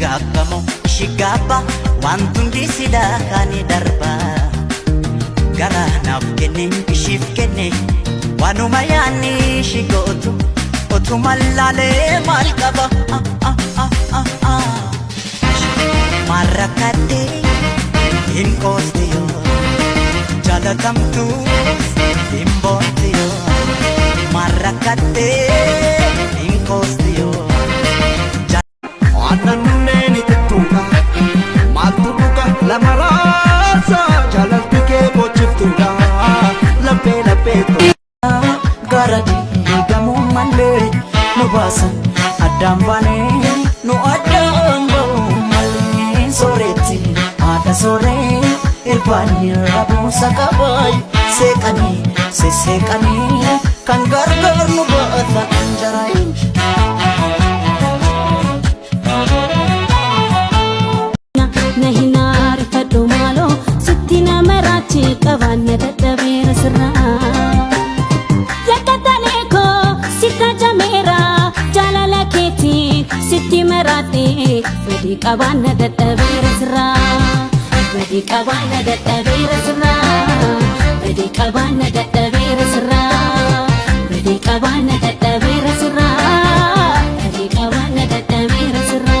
Gabbamo shigabba wantundi sida kani darba Gara naaf kenne ishif kenne wanuma yaanni shigotu Otuma laalee maal qaba Marrakkadde hin qooste yoo jaalatamtu hin boonte yoo Marrakkadde hin qooste yoo Annanneni tettuudha Maatuuka lama raasa jaalalti kee bochiftuudha Laphee lapheetu Gara diigamuu malee nu baasan addaan baanee nu addaan ba'uu malee Sooretti haadha sooree irbaanii rabuusa qabaay Seeqanii sesseeqanii kan gargaar nu baata kan jaraayin Qabanna dadhabeera sirraa Yakkatanii koo sitta jameera jaalala keetii sitti maraatee Fedhii qabanna dadhabeera sirraa Fedhii qabanna dadhabeera sirraa Fedhii qabanna dadhabeera sirraa Fedhii qabanna dadhabeera sirraa Fedhii qabanna dadhabeera sirraa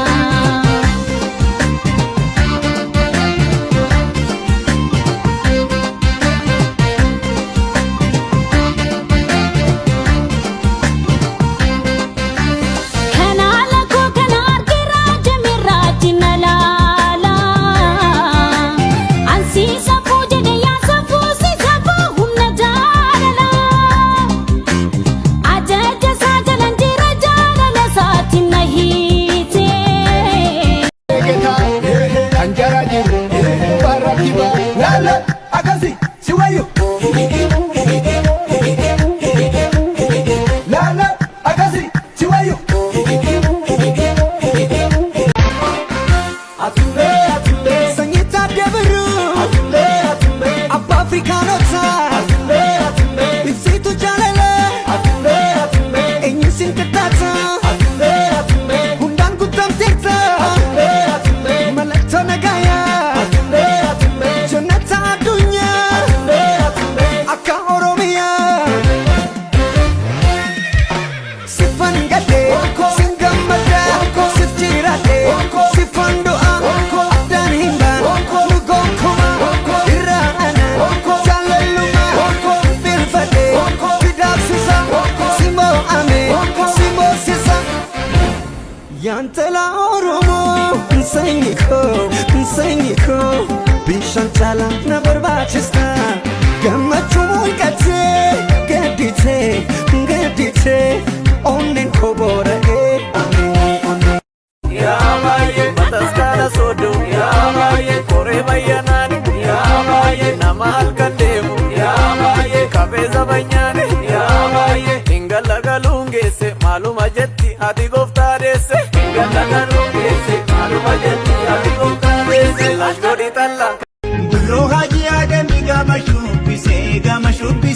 Yantala Oromo, Nsengiko, Bishantala, Nabarbatista, Gamachum Gate, Gedite, Onen Kobora, Yamaye, Mataskara Sodo, Yamaye, Korebayanan, Yamaye, Namal Kandemu, Yamaye, Kabeza Banyane, Yamaye, Ingalagalungese, Maluma Jetti, Adigoftarese. Rohaji agami gama shubbise gama shubbi